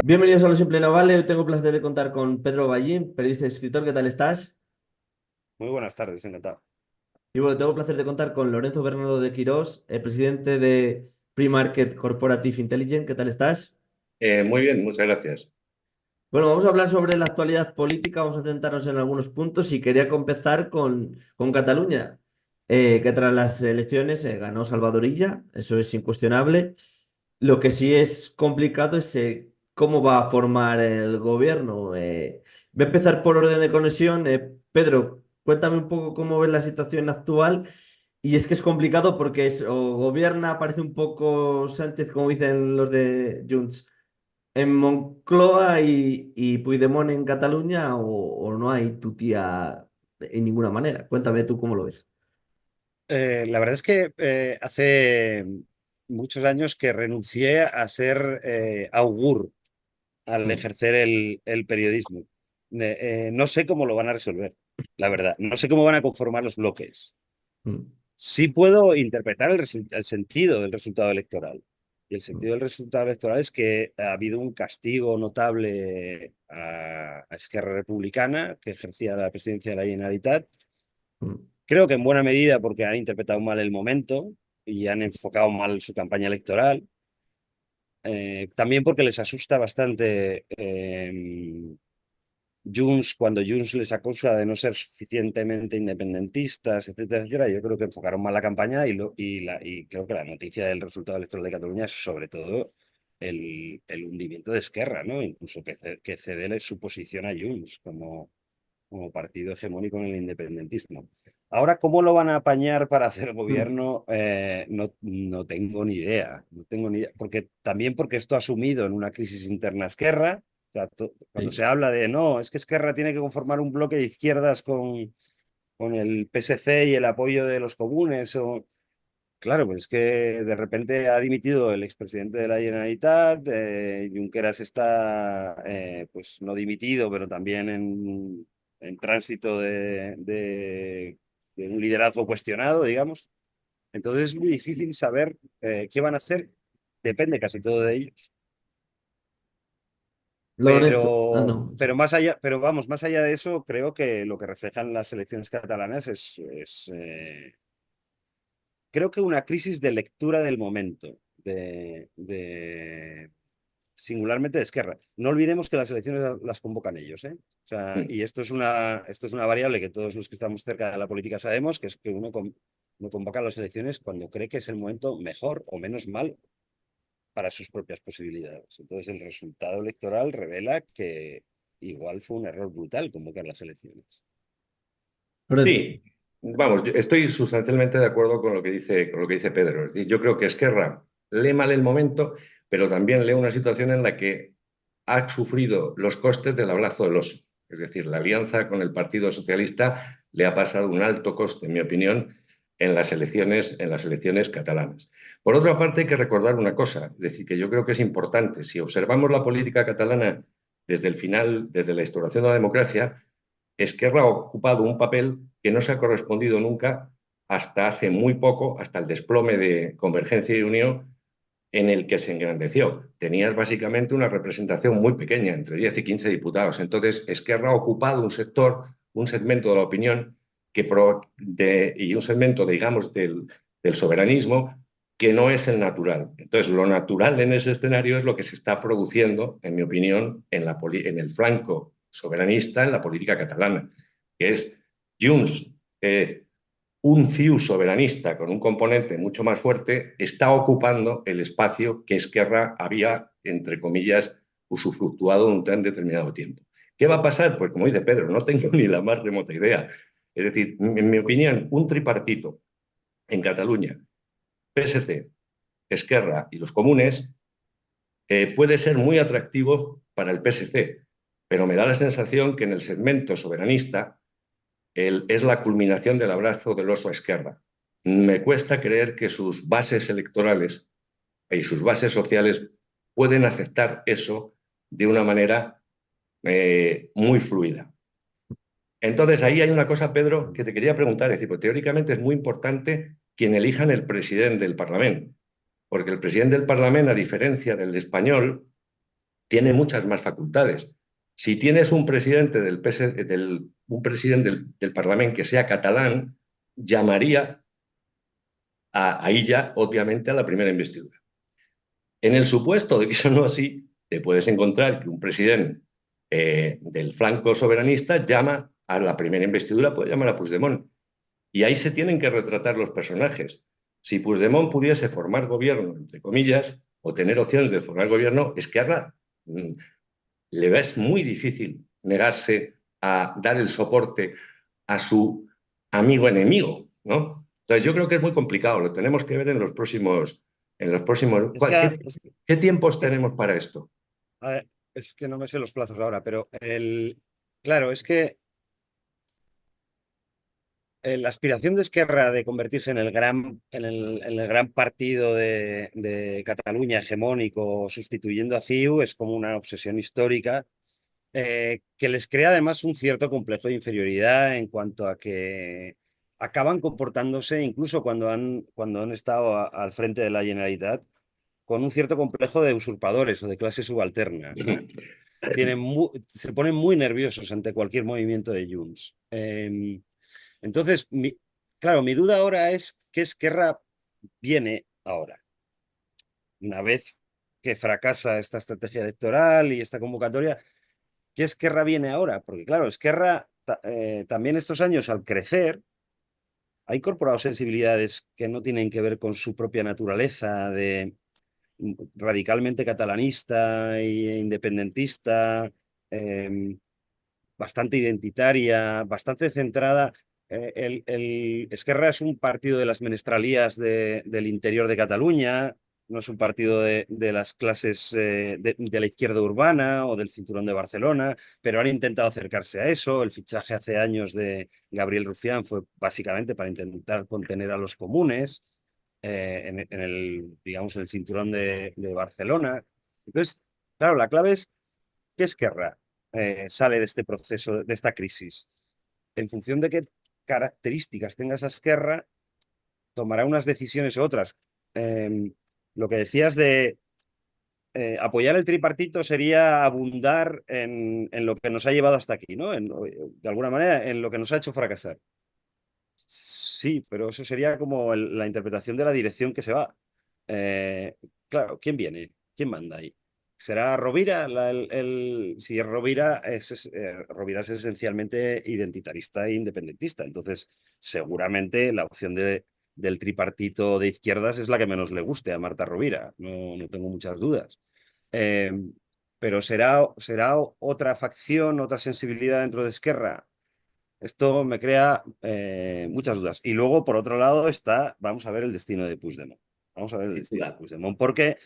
Bienvenidos a Lo Simple No Vale. Hoy tengo el placer de contar con Pedro Ballín, periodista y escritor. ¿Qué tal estás? Muy buenas tardes, encantado. Y bueno, tengo el placer de contar con Lorenzo Bernardo de Quirós, el presidente de Free Market Corporative Intelligence. ¿Qué tal estás? Muy bien, muchas gracias. Bueno, vamos a hablar sobre la actualidad política, vamos a centrarnos en algunos puntos y quería empezar con Cataluña, que tras las elecciones ganó Salvador Illa, eso es incuestionable. Lo que sí es complicado es cómo va a formar el gobierno. Voy a empezar por orden de conexión. Pedro, cuéntame un poco cómo ves la situación actual. Y es que es complicado porque o gobierna, parece un poco Sánchez, como dicen los de Junts en Moncloa y Puigdemont en Cataluña o no hay tu tía en ninguna manera. Cuéntame tú cómo lo ves. La verdad es que hace muchos años que renuncié a ser augur al Mm, ejercer el periodismo. No sé cómo lo van a resolver, la verdad. No sé cómo van a conformar los bloques. mm, Sí puedo interpretar el sentido del resultado electoral. Y el mm, sentido del resultado electoral es que ha habido un castigo notable a Esquerra Republicana, que ejercía la presidencia de la Generalitat. mm. Creo que en buena medida porque han interpretado mal el momento y han enfocado mal su campaña electoral. También porque les asusta bastante Junts, cuando Junts les acusa de no ser suficientemente independentistas, etcétera, etcétera. Yo creo que enfocaron mal la campaña y creo que la noticia del resultado electoral de Cataluña es sobre todo el hundimiento de Esquerra, ¿no? Incluso que cede su posición a Junts como partido hegemónico en el independentismo. Ahora, ¿cómo lo van a apañar para hacer Mm. gobierno? No tengo ni idea. No tengo ni idea. También porque esto ha sumido en una crisis interna a Esquerra. O sea, cuando Sí. se habla de no, es que Esquerra tiene que conformar un bloque de izquierdas con el PSC y el apoyo de los comunes. Claro, pues es que de repente ha dimitido el expresidente de la Generalitat, Junqueras está, pues no dimitido, pero también en tránsito de un liderazgo cuestionado, digamos. Entonces es muy difícil saber qué van a hacer, depende casi todo de ellos. Lorenzo. Ah, no. Pero más allá, pero vamos, más allá de eso, creo que lo que reflejan las elecciones catalanas creo que una crisis de lectura del momento, singularmente de Esquerra. No olvidemos que las elecciones las convocan ellos, ¿eh? O sea, Mm. y esto es una variable que todos los que estamos cerca de la política sabemos, que es que no convoca las elecciones cuando cree que es el momento mejor o menos mal para sus propias posibilidades. Entonces, el resultado electoral revela que igual fue un error brutal convocar las elecciones. Lorenzo. Sí, vamos, yo estoy sustancialmente de acuerdo con lo que dice Pedro. Es decir, yo creo que Esquerra lee mal el momento, pero también lee una situación en la que ha sufrido los costes del abrazo del oso. Es decir, la alianza con el Partido Socialista le ha pasado un alto coste, en mi opinión, en las elecciones catalanas. Por otra parte, hay que recordar una cosa, es decir, que yo creo que es importante. Si observamos la política catalana desde el final, desde la instauración de la democracia, Esquerra ha ocupado un papel que no se ha correspondido nunca hasta hace muy poco, hasta el desplome de Convergencia y Unión, en el que se engrandeció. Tenías básicamente una representación muy pequeña, entre 10 y 15 diputados. Entonces, Esquerra ha ocupado un sector, un segmento de la opinión y un segmento, digamos, del soberanismo que no es el natural. Entonces, lo natural en ese escenario es lo que se está produciendo, en mi opinión, en el flanco soberanista, en la política catalana, que es Junts, un CiU soberanista con un componente mucho más fuerte, está ocupando el espacio que Esquerra había, entre comillas, usufructuado un tan determinado tiempo. ¿Qué va a pasar? Pues como dice Pedro, no tengo ni la más remota idea. Es decir, en mi opinión, un tripartito en Cataluña, PSC, Esquerra y los comunes, puede ser muy atractivo para el PSC, pero me da la sensación que en el segmento soberanista es la culminación del abrazo del oso a Esquerra. Me cuesta creer que sus bases electorales y sus bases sociales pueden aceptar eso de una manera muy fluida. Entonces, ahí hay una cosa, Pedro, que te quería preguntar. Es decir, pues, teóricamente es muy importante quien elijan el presidente del Parlamento, porque el presidente del Parlamento, a diferencia del español, tiene muchas más facultades. Si tienes un presidente un presidente del Parlamento que sea catalán, llamaría ahí ya, obviamente, a la primera investidura. En el supuesto de que eso no es así, te puedes encontrar que un presidente del flanco soberanista llama a la primera investidura, puede llamar a Puigdemont. Y ahí se tienen que retratar los personajes. Si Puigdemont pudiese formar gobierno, entre comillas, o tener opciones de formar gobierno, Esquerra le es muy difícil negarse a dar el soporte a su amigo enemigo, ¿no? Entonces yo creo que es muy complicado, lo tenemos que ver en los próximos. Es que, ¿Qué tiempos es que, tenemos para esto? a ver, es que no me sé los plazos ahora, pero claro, es que la aspiración de Esquerra de convertirse en el gran partido de Cataluña hegemónico, sustituyendo a CiU, es como una obsesión histórica que les crea además un cierto complejo de inferioridad en cuanto a que acaban comportándose, incluso cuando han estado al frente de la Generalitat, con un cierto complejo de usurpadores o de clase subalterna, ¿no? Se ponen muy nerviosos ante cualquier movimiento de Junts. Entonces, claro, mi duda ahora es qué Esquerra viene ahora. Una vez que fracasa esta estrategia electoral y esta convocatoria, ¿qué Esquerra viene ahora? Porque claro, Esquerra también estos años al crecer ha incorporado sensibilidades que no tienen que ver con su propia naturaleza de radicalmente catalanista e independentista, bastante identitaria, bastante centrada. Esquerra es un partido de las menestralías del interior de Cataluña, no es un partido de las clases de la izquierda urbana o del cinturón de Barcelona, pero han intentado acercarse a eso. El fichaje hace años de Gabriel Rufián fue básicamente para intentar contener a los comunes digamos, en el cinturón de Barcelona. Entonces, claro, la clave es ¿qué Esquerra sale de este proceso, de esta crisis? En función de qué características tenga esa Esquerra, tomará unas decisiones u otras. Lo que decías de apoyar el tripartito sería abundar en lo que nos ha llevado hasta aquí, ¿no? De alguna manera, en lo que nos ha hecho fracasar. Sí, pero eso sería como la interpretación de la dirección que se va. Eh, claro, ¿quién viene? ¿Quién manda ahí? ¿Será Rovira? Si es Rovira, Rovira es esencialmente identitarista e independentista. Entonces, seguramente la opción del tripartito de izquierdas es la que menos le guste a Marta Rovira. No tengo muchas dudas. Eh, pero será otra facción, otra sensibilidad dentro de Esquerra. Esto me crea muchas dudas. Y luego, por otro lado, vamos a ver el destino de Puigdemont. Vamos a ver el Sin destino de duda. Puigdemont, porque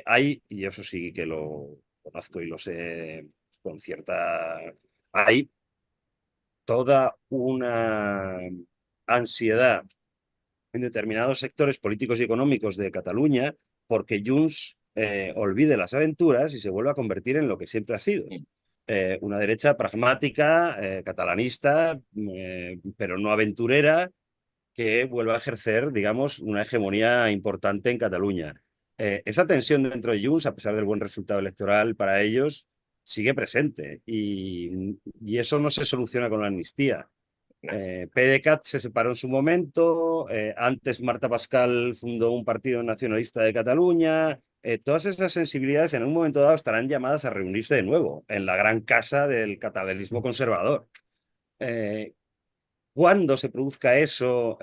hay, y eso sí que lo conozco y lo sé con cierta... Hay toda una ansiedad en determinados sectores políticos y económicos de Cataluña porque Junts olvide las aventuras y se vuelva a convertir en lo que siempre ha sido. Una derecha pragmática, catalanista, pero no aventurera, que vuelva a ejercer, digamos, una hegemonía importante en Cataluña. Esa tensión dentro de Junts, a pesar del buen resultado electoral para ellos, sigue presente y eso no se soluciona con la amnistía. PDeCAT se separó en su momento, antes Marta Pascal fundó un partido nacionalista de Cataluña. Todas esas sensibilidades en un momento dado estarán llamadas a reunirse de nuevo en la gran casa del catalanismo conservador. Cuando se produzca eso,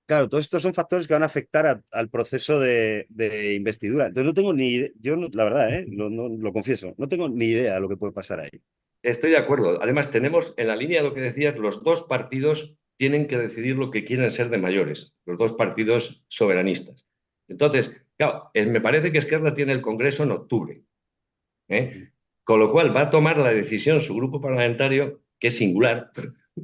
claro, todos estos son factores que van a afectar al proceso de investidura. Entonces no tengo ni idea, la verdad, lo confieso, no tengo ni idea de lo que puede pasar ahí. Estoy de acuerdo. Además, tenemos en la línea de lo que decías, los dos partidos tienen que decidir lo que quieren ser de mayores, los dos partidos soberanistas. Entonces, claro, me parece que Esquerra tiene el Congreso en octubre, con lo cual va a tomar la decisión su grupo parlamentario, que es singular,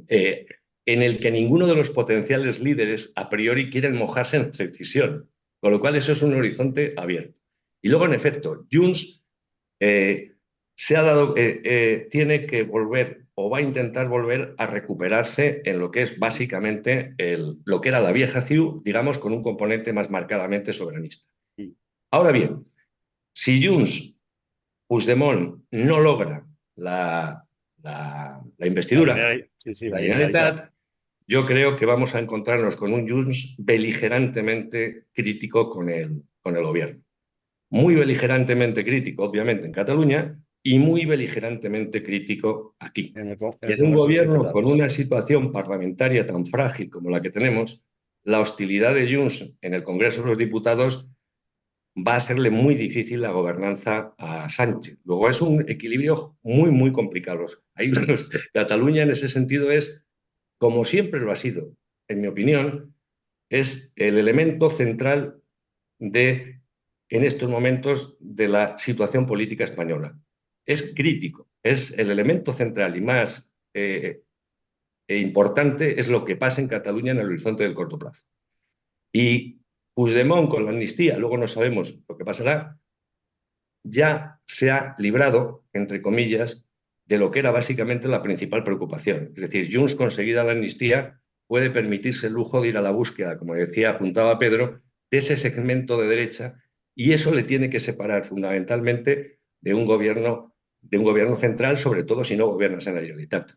en el que ninguno de los potenciales líderes a priori quieren mojarse en esa decisión, con lo cual eso es un horizonte abierto. Y luego, en efecto, Junts tiene que volver o va a intentar volver a recuperarse en lo que es básicamente lo que era la vieja CiU, digamos, con un componente más marcadamente soberanista. Ahora bien, Si Junts, Puigdemont no logra la investidura, Sí, sí, la la Generalitat. Generalitat, yo creo que vamos a encontrarnos con un Junts beligerantemente crítico con el gobierno. Muy beligerantemente crítico, obviamente, en Cataluña y muy beligerantemente crítico aquí. En Y el en un Congreso de los gobierno con Diputados. una situación parlamentaria tan frágil como la que tenemos, la hostilidad de Junts en el Congreso de los Diputados va a hacerle muy difícil la gobernanza a Sánchez. Luego es un equilibrio muy, muy complicado. Ahí Cataluña en ese sentido es, como siempre lo ha sido, en mi opinión, es el elemento central en estos momentos de la situación política española. Es crítico, es el elemento central y más importante es lo que pasa en Cataluña en el horizonte del corto plazo. Y Puigdemont con la amnistía, luego no sabemos lo que pasará, ya se ha librado, entre comillas, de lo que era básicamente la principal preocupación. Es decir, Junts, conseguida la amnistía, puede permitirse el lujo de ir a la búsqueda, como decía, apuntaba Pedro, de ese segmento de derecha, y eso le tiene que separar fundamentalmente de un gobierno central, sobre todo si no gobiernas en la Generalitat.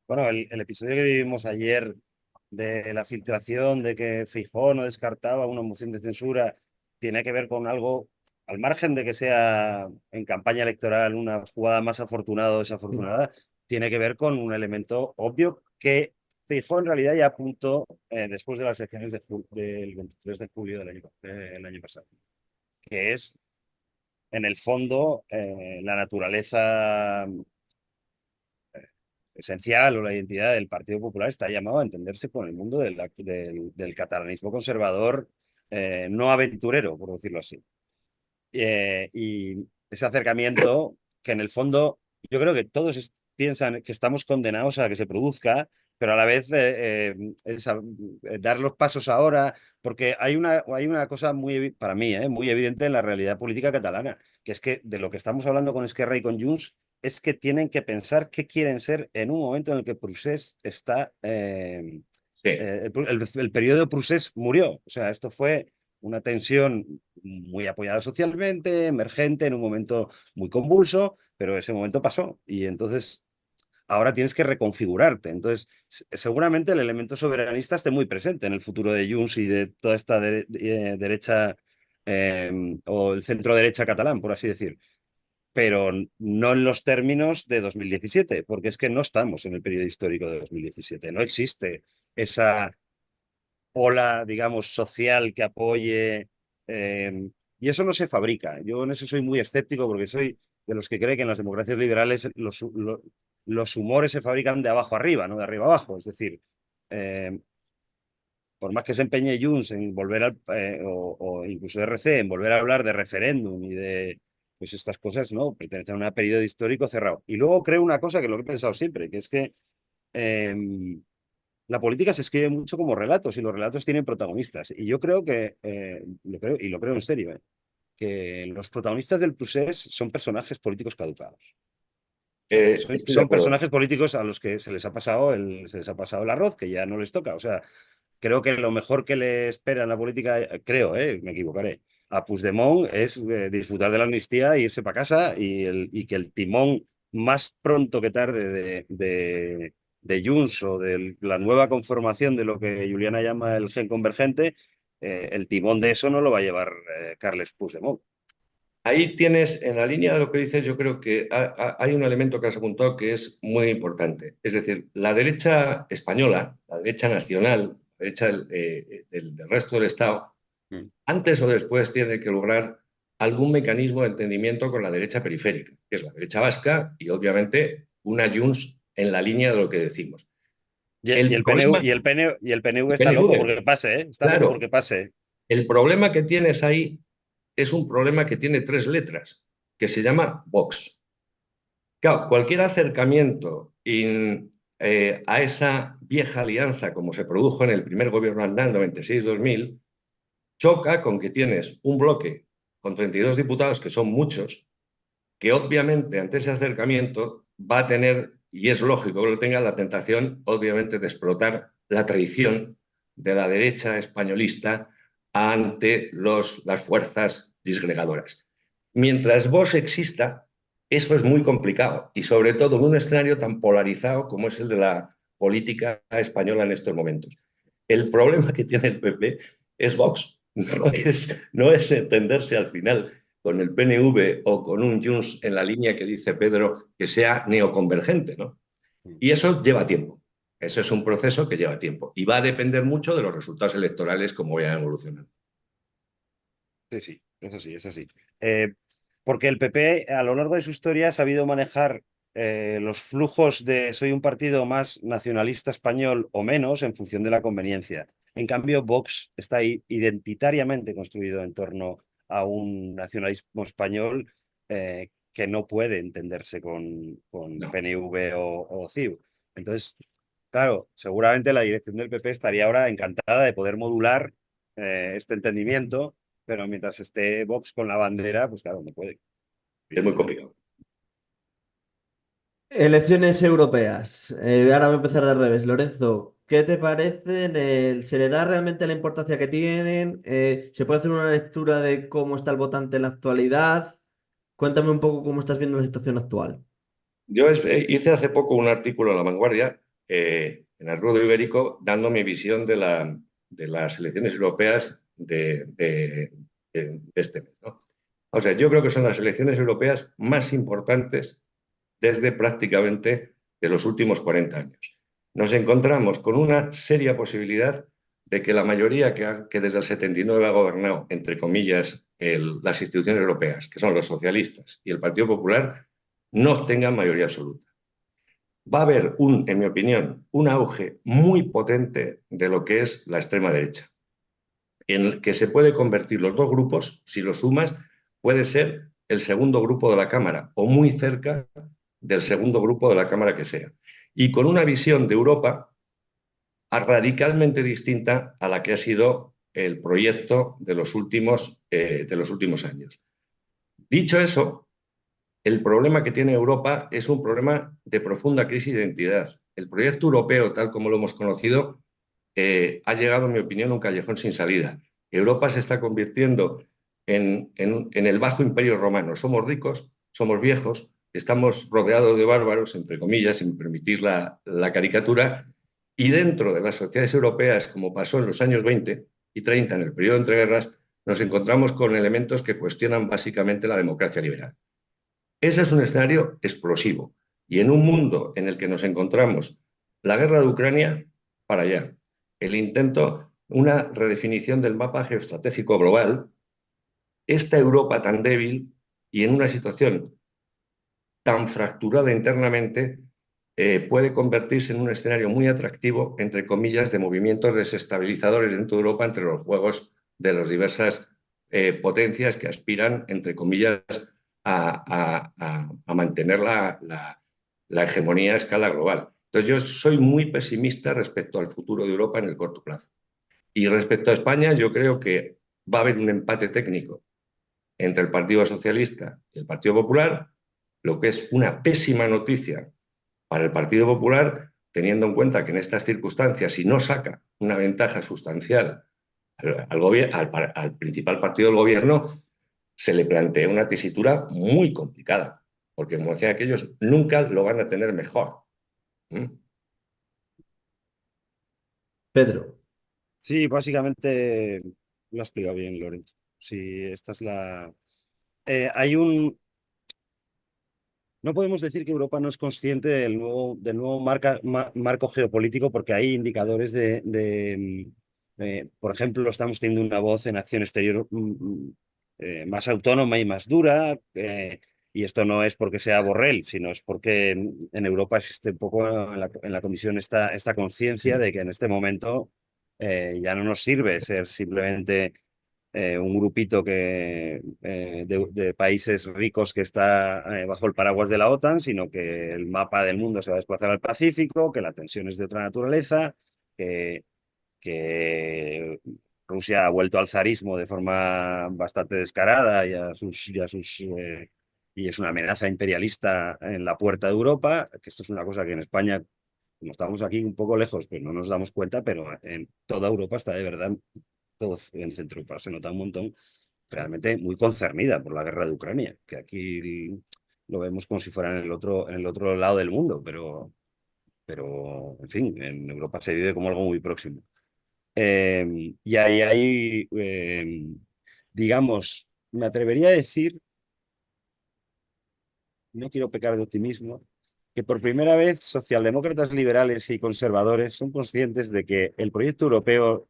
Bueno, el episodio que vivimos ayer de la filtración de que Feijóo no descartaba una moción de censura tiene que ver con algo, al margen de que sea en campaña electoral una jugada más afortunada o desafortunada, tiene que ver con un elemento obvio que Feijóo en realidad ya apuntó después de las elecciones del 23 de julio del año pasado, que es, en el fondo, la naturaleza esencial o la identidad del Partido Popular está llamado a entenderse con el mundo del catalanismo conservador no aventurero, por decirlo así. Y ese acercamiento que en el fondo yo creo que todos piensan que estamos condenados a que se produzca, pero a la vez es dar los pasos ahora, porque hay una cosa para mí, muy evidente en la realidad política catalana, que es que de lo que estamos hablando con Esquerra y con Junts es que tienen que pensar qué quieren ser en un momento en el que Procés está... Sí. el periodo de Procés murió. O sea, esto fue una tensión muy apoyada socialmente, emergente, en un momento muy convulso, pero ese momento pasó y entonces ahora tienes que reconfigurarte. Entonces, seguramente el elemento soberanista esté muy presente en el futuro de Junts y de toda esta derecha o el centro derecha catalán, por así decir, pero no en los términos de 2017, porque es que no estamos en el periodo histórico de 2017, no existe esa ola, digamos, social que apoye. Y eso no se fabrica. Yo en eso soy muy escéptico porque soy de los que cree que en las democracias liberales los humores se fabrican de abajo arriba, no de arriba abajo. Es decir, eh, por más que se empeñe Junts en volver o incluso RC en volver a hablar de referéndum y de pues estas cosas, ¿no? Pertenecen a un periodo histórico cerrado. Y luego creo una cosa que lo he pensado siempre, que es que la política se escribe mucho como relatos y los relatos tienen protagonistas. Y yo creo que, lo creo en serio, que los protagonistas del procés son personajes políticos caducados. O sea, Estoy de son acuerdo. personajes políticos a los que se les ha pasado el arroz, que ya no les toca. O sea, creo que lo mejor que le espera en la política, creo, me equivocaré, a Puigdemont es disfrutar de la amnistía e irse para casa y que el timón más pronto que tarde de Junts o de la nueva conformación de lo que Juliana llama el gen convergente, el timón de eso no lo va a llevar Carles Puigdemont. Ahí tienes, en la línea de lo que dices, yo creo que hay un elemento que has apuntado que es muy importante. Es decir, la derecha española, la derecha nacional, la derecha del resto del Estado, Mm. antes o después tiene que lograr algún mecanismo de entendimiento con la derecha periférica, que es la derecha vasca y obviamente una Junts en la línea de lo que decimos. Y El el PNV, problema, y el PNV el está loco PNV, porque pase, ¿eh? Está loco claro, porque pase. el problema que tienes ahí es un problema que tiene tres letras, que se llama Vox. Claro, cualquier acercamiento a esa vieja alianza, como se produjo en el primer gobierno Aznar 96-2000, choca con que tienes un bloque con 32 diputados, que son muchos, que obviamente ante ese acercamiento va a tener, y es lógico que lo tenga, la tentación, obviamente, de explotar la traición de la derecha españolista ante las fuerzas disgregadoras. Mientras Vox exista, eso es muy complicado y sobre todo en un escenario tan polarizado como es el de la política española en estos momentos. El problema que tiene el PP es Vox, no es entenderse al final con el PNV o con un Junts en la línea que dice Pedro que sea neoconvergente, ¿no? Y eso lleva tiempo. Eso es un proceso que lleva tiempo y va a depender mucho de los resultados electorales como vayan evolucionando. Sí, sí, eso sí, eso sí. Porque el PP a lo largo de su historia ha sabido manejar los flujos de soy un partido más nacionalista español o menos en función de la conveniencia. En cambio, Vox está ahí identitariamente construido en torno a un nacionalismo español que no puede entenderse con No, PNV o CiU. Entonces, claro, seguramente la dirección del PP estaría ahora encantada de poder modular este entendimiento, pero mientras esté Vox con la bandera, pues claro, no puede, es muy evidentemente. complicado. Elecciones europeas. Ahora voy a empezar de revés. Lorenzo, ¿qué te parecen? ¿Se le da realmente la importancia que tienen? ¿Se puede hacer una lectura de cómo está el votante en la actualidad? Cuéntame un poco cómo estás viendo la situación actual. Yo hice hace poco un artículo en La Vanguardia, en el Ruedo Ibérico, dando mi visión de las elecciones europeas de este mes, ¿no? O sea, yo creo que son las elecciones europeas más importantes desde prácticamente de los últimos 40 años. Nos encontramos con una seria posibilidad de que la mayoría que desde el 79 ha gobernado, entre comillas, las instituciones europeas, que son los socialistas y el Partido Popular, no tengan mayoría absoluta. Va a haber, en mi opinión, un auge muy potente de lo que es la extrema derecha, en el que se puede convertir los dos grupos, si los sumas, puede ser el segundo grupo de la Cámara o muy cerca del segundo grupo de la Cámara que sea. Y con una visión de Europa radicalmente distinta a la que ha sido el proyecto de los últimos años. Dicho eso, el problema que tiene Europa es un problema de profunda crisis de identidad. El proyecto europeo, tal como lo hemos conocido, ha llegado, en mi opinión, a un callejón sin salida. Europa se está convirtiendo en el bajo imperio romano. Somos ricos, somos viejos, estamos rodeados de bárbaros, entre comillas, sin permitir la caricatura, y dentro de las sociedades europeas, como pasó en los años 20 y 30, en el periodo entre guerras, nos encontramos con elementos que cuestionan básicamente la democracia liberal. Ese es un escenario explosivo. Y en un mundo en el que nos encontramos la guerra de Ucrania, para allá, el intento, una redefinición del mapa geoestratégico global, esta Europa tan débil y en una situación tan fracturada internamente, puede convertirse en un escenario muy atractivo, entre comillas, de movimientos desestabilizadores dentro de Europa entre los juegos de las diversas potencias que aspiran, entre comillas, a mantener la hegemonía a escala global. Entonces yo soy muy pesimista respecto al futuro de Europa en el corto plazo. Y respecto a España, yo creo que va a haber un empate técnico entre el Partido Socialista y el Partido Popular, lo que es una pésima noticia para el Partido Popular, teniendo en cuenta que en estas circunstancias, si no saca una ventaja sustancial al principal partido del gobierno, se le plantea una tesitura muy complicada, porque como decían aquellos, nunca lo van a tener mejor. ¿Mm? Pedro. Sí, básicamente lo ha explicado bien, Lorenzo. Sí, esta es la... hay un... No podemos decir que Europa no es consciente del nuevo marco geopolítico porque hay indicadores por ejemplo, estamos teniendo una voz en acción exterior más autónoma y más dura. Y esto no es porque sea Borrell, sino es porque en Europa existe un poco en la Comisión esta conciencia de que en este momento ya no nos sirve ser simplemente un grupito de países ricos que está bajo el paraguas de la OTAN, sino que el mapa del mundo se va a desplazar al Pacífico, que la tensión es de otra naturaleza, que Rusia ha vuelto al zarismo de forma bastante descarada y es una amenaza imperialista en la puerta de Europa, que esto es una cosa que en España, como estamos aquí un poco lejos, pues no nos damos cuenta, pero en toda Europa está de verdad, todo en Centro Europa se nota un montón. realmente muy concernida por la guerra de Ucrania, que aquí lo vemos como si fuera en el otro lado del mundo, pero en fin, en Europa se vive como algo muy próximo. Y ahí hay, digamos, me atrevería a decir, no quiero pecar de optimismo, que por primera vez socialdemócratas liberales y conservadores son conscientes de que el proyecto europeo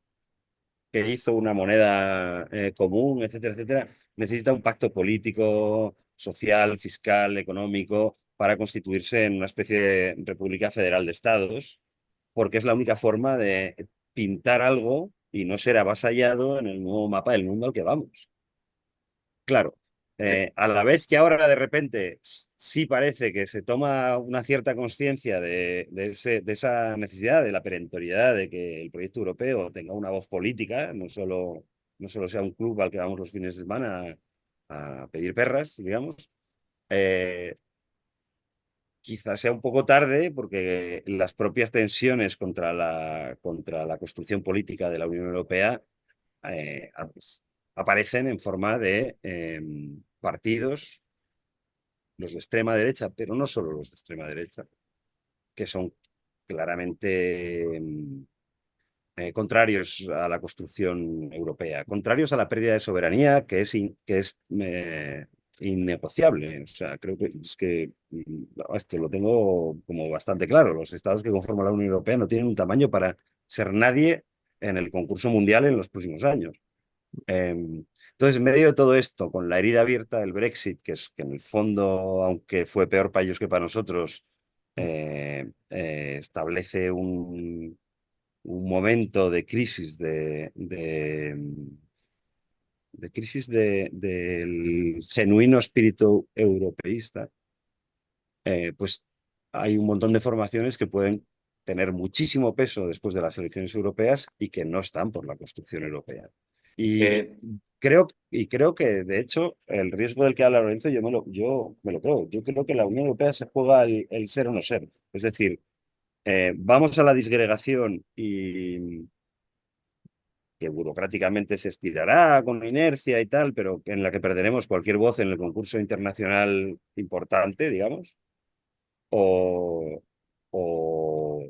que hizo una moneda común, etcétera, etcétera, necesita un pacto político, social, fiscal, económico, para constituirse en una especie de República Federal de Estados, porque es la única forma de pintar algo y no ser avasallado en el nuevo mapa del mundo al que vamos. Claro, a la vez que ahora de repente sí parece que se toma una cierta conciencia de esa necesidad, de la perentoriedad de que el proyecto europeo tenga una voz política, no solo sea un club al que vamos los fines de semana a pedir perras, digamos, eh, quizás sea un poco tarde porque las propias tensiones contra la construcción política de la Unión Europea eh, aparecen en forma de partidos, los de extrema derecha, pero no solo los de extrema derecha, que son claramente contrarios a la construcción europea, contrarios a la pérdida de soberanía que es innegociable. O sea, creo que es que esto lo tengo como bastante claro. Los estados que conforman la Unión Europea no tienen un tamaño para ser nadie en el concurso mundial en los próximos años. Entonces, en medio de todo esto, con la herida abierta del Brexit, que es que en el fondo, aunque fue peor para ellos que para nosotros, establece un momento de crisis de crisis del genuino espíritu europeísta, pues hay un montón de formaciones que pueden tener muchísimo peso después de las elecciones europeas y que no están por la construcción europea. Y Eh, creo que, de hecho, el riesgo del que habla Lorenzo, yo me lo creo. Yo creo que la Unión Europea se juega el ser o no ser. Es decir, vamos a la disgregación y que burocráticamente se estirará con inercia y tal, pero en la que perderemos cualquier voz en el concurso internacional importante, digamos, o, o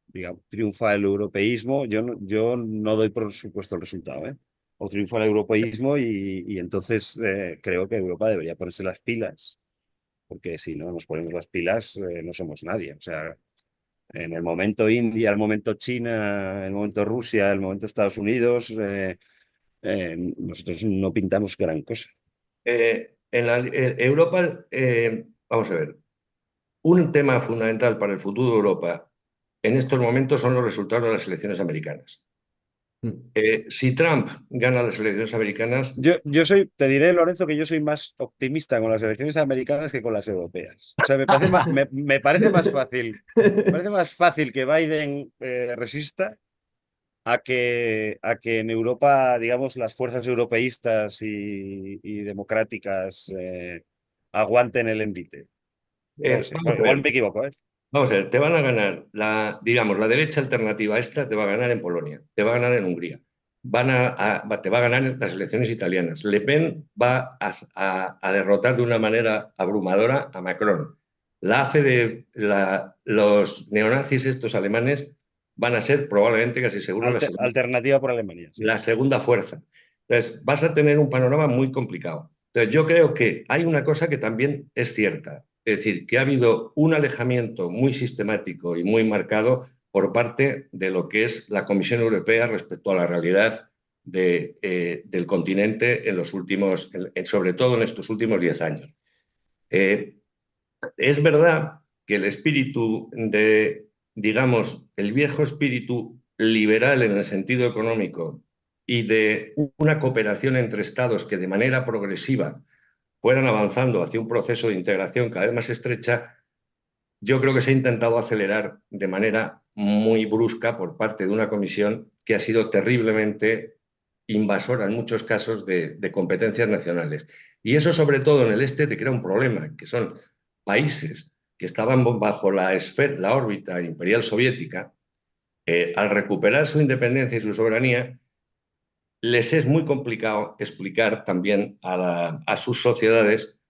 digamos, triunfa el europeísmo. Yo no doy por supuesto el resultado, ¿eh? O triunfa el europeísmo y entonces creo que Europa debería ponerse las pilas, porque si no nos ponemos las pilas no somos nadie. O sea, en el momento India, el momento China, el momento Rusia, el momento Estados Unidos, nosotros no pintamos gran cosa. Europa, vamos a ver, un tema fundamental para el futuro de Europa en estos momentos son los resultados de las elecciones americanas. Mm. Si Trump gana las elecciones americanas, Te diré, Lorenzo, que yo soy más optimista con las elecciones americanas que con las europeas. O sea, me parece más fácil que Biden resista a que en Europa, digamos, las fuerzas europeístas y democráticas aguanten el envite. No lo sé. vamos Bueno, a igual ver, me equivoco, ¿eh? vamos a ver, te van a ganar digamos, la derecha alternativa esta te va a ganar en Polonia, te va a ganar en Hungría, te va a ganar en las elecciones italianas. Le Pen va a derrotar de una manera abrumadora a Macron. La AfD, los neonazis estos alemanes van a ser probablemente, casi seguro, Alternativa por Alemania, sí. la segunda fuerza. Entonces, vas a tener un panorama muy complicado. Entonces, yo creo que hay una cosa que también es cierta, es decir, que ha habido un alejamiento muy sistemático y muy marcado por parte de lo que es la Comisión Europea respecto a la realidad del continente en los últimos, sobre todo en estos últimos 10 años. Es verdad que el espíritu digamos, el viejo espíritu liberal en el sentido económico y de una cooperación entre estados que de manera progresiva fueran avanzando hacia un proceso de integración cada vez más estrecha, yo creo que se ha intentado acelerar de manera muy brusca por parte de una comisión que ha sido terriblemente invasora en muchos casos de competencias nacionales. Y eso, sobre todo en el este, te crea un problema, que son países que estaban bajo la órbita imperial soviética, al recuperar su independencia y su soberanía, les es muy complicado explicar también a sus sociedades,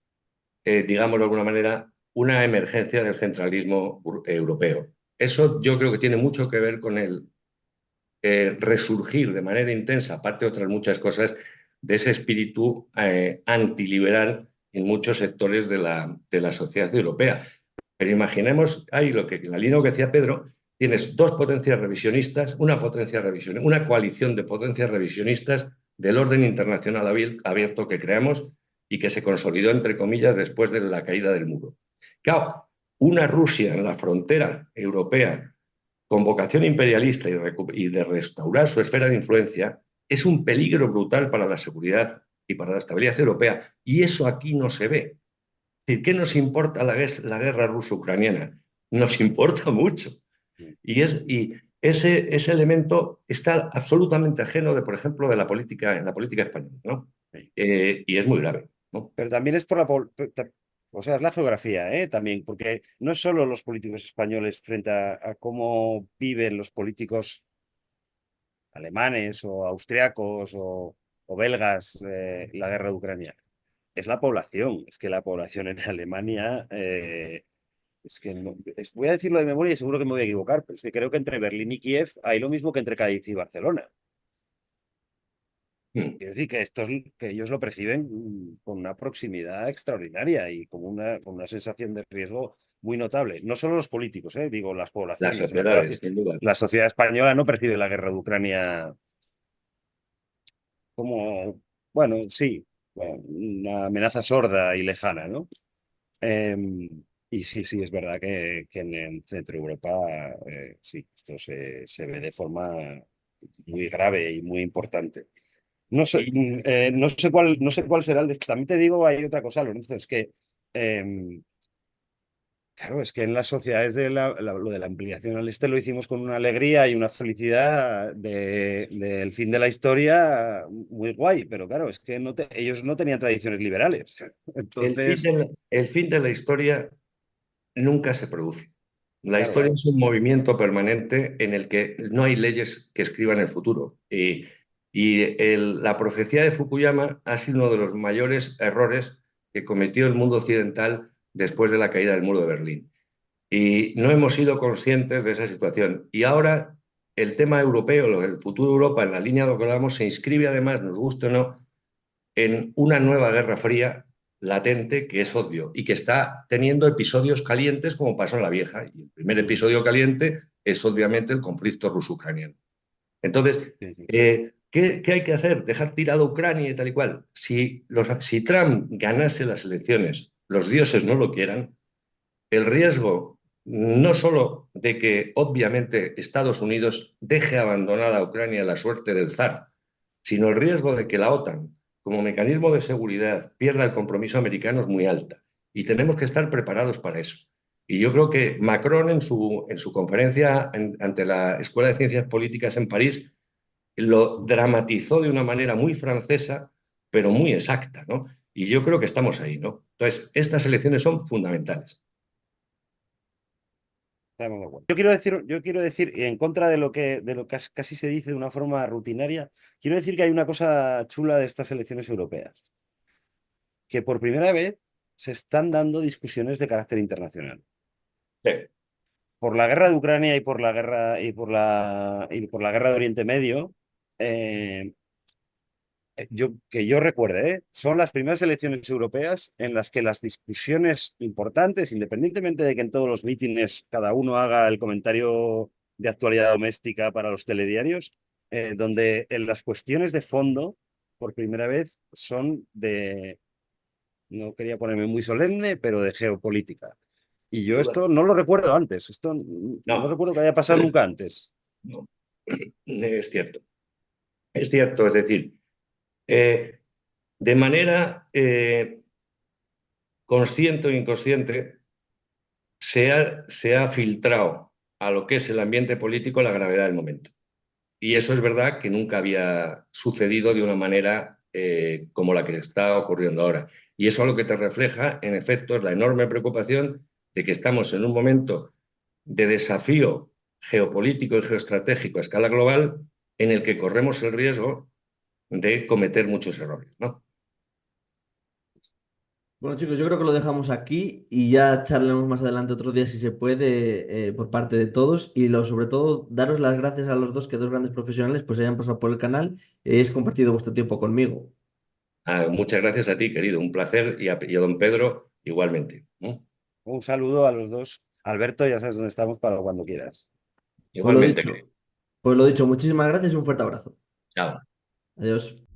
digamos de alguna manera, una emergencia del centralismo europeo. Eso yo creo que tiene mucho que ver con el resurgir de manera intensa, aparte de otras muchas cosas, de ese espíritu antiliberal en muchos sectores de la sociedad europea. Pero imaginemos ahí la línea que decía Pedro, tienes dos potencias revisionistas, una coalición de potencias revisionistas del orden internacional abierto que creamos y que se consolidó, entre comillas, después de la caída del muro. Claro, una Rusia en la frontera europea con vocación imperialista y de restaurar su esfera de influencia es un peligro brutal para la seguridad y para la estabilidad europea. Y eso aquí no se ve. Es decir, ¿qué nos importa la guerra ruso-ucraniana? Nos importa mucho. Y ese elemento está absolutamente ajeno, por ejemplo, en la política española, ¿no? Y es muy grave, ¿no? Pero también es por o sea, es la geografía, ¿eh? También, porque no es solo los políticos españoles frente a cómo viven los políticos alemanes o austriacos o belgas la guerra de Ucrania. Es la población, es que la población en Alemania, es que voy a decirlo de memoria y seguro que me voy a equivocar, pero es que creo que entre Berlín y Kiev hay lo mismo que entre Cádiz y Barcelona. Mm. Quiero decir que, que ellos lo perciben con una proximidad extraordinaria y con una sensación de riesgo muy notable. No solo los políticos, digo, las Las poblaciones. sociedades, sin duda. La sociedad española no percibe la guerra de Ucrania como, bueno, sí, bueno, una amenaza sorda y lejana, ¿no? Y sí, sí, es verdad que en el centro de Europa, sí, esto se ve de forma muy grave y muy importante. No sé, Y, no sé cuál será el destino. También te digo, hay otra cosa, Lorenzo, es que, claro, es que en las sociedades lo de la ampliación al este lo hicimos con una alegría y una felicidad del fin de la historia muy guay, pero claro, es que ellos no tenían tradiciones liberales. Entonces, el fin de la historia nunca se produce. La claro, historia claro. es un movimiento permanente en el que no hay leyes que escriban el futuro. La profecía de Fukuyama ha sido uno de los mayores errores que cometió el mundo occidental después de la caída del muro de Berlín. Y no hemos sido conscientes de esa situación. Y ahora el tema europeo, el futuro de Europa, en la línea de lo que hablamos, se inscribe además, nos guste o no, en una nueva guerra fría latente que es obvio y que está teniendo episodios calientes como pasó en la vieja. Y el primer episodio caliente es obviamente el conflicto ruso-ucraniano. Entonces, Sí, sí. ¿qué hay que hacer? Dejar tirado a Ucrania y tal y cual. Si Trump ganase las elecciones, los dioses no lo quieran, el riesgo no solo de que obviamente Estados Unidos deje abandonada a Ucrania a la suerte del zar, sino el riesgo de que la OTAN, como mecanismo de seguridad, pierda el compromiso americano es muy alta. Y tenemos que estar preparados para eso. Y yo creo que Macron en su conferencia ante la Escuela de Ciencias Políticas en París lo dramatizó de una manera muy francesa, pero muy exacta, ¿no? Y yo creo que estamos ahí, ¿no? Entonces, estas elecciones son fundamentales. Estamos de acuerdo. Yo quiero decir, en contra de lo que casi se dice de una forma rutinaria, quiero decir que hay una cosa chula de estas elecciones europeas, que por primera vez se están dando discusiones de carácter internacional. Sí. Por la guerra de Ucrania y por la guerra y por la guerra de Oriente Medio, eh, que yo recuerde, son las primeras elecciones europeas en las que las discusiones importantes, independientemente de que en todos los mítines cada uno haga el comentario de actualidad doméstica para los telediarios, donde en las cuestiones de fondo, por primera vez, son no quería ponerme muy solemne, pero de geopolítica. Y yo esto no lo recuerdo antes, esto no No, recuerdo que haya pasado nunca antes. no, es cierto. Es cierto, es decir, eh, de manera consciente o inconsciente se ha filtrado a lo que es el ambiente político la gravedad del momento. Y eso es verdad que nunca había sucedido de una manera como la que está ocurriendo ahora. Y eso a lo que te refleja, en efecto, es la enorme preocupación de que estamos en un momento de desafío geopolítico y geoestratégico a escala global en el que corremos el riesgo de cometer muchos errores, ¿no? Bueno, chicos, yo creo que lo dejamos aquí y ya charlemos más adelante otro día si se puede por parte de todos y sobre todo daros las gracias a los dos, que dos grandes profesionales pues hayan pasado por el canal y hayáis compartido vuestro tiempo conmigo. Muchas gracias a ti, querido, un placer y a don Pedro igualmente. Un saludo a los dos. Alberto, ya sabes dónde estamos para cuando quieras. Pues lo Igualmente, querido. dicho, pues lo dicho, muchísimas gracias y un fuerte abrazo. Chao. Adiós.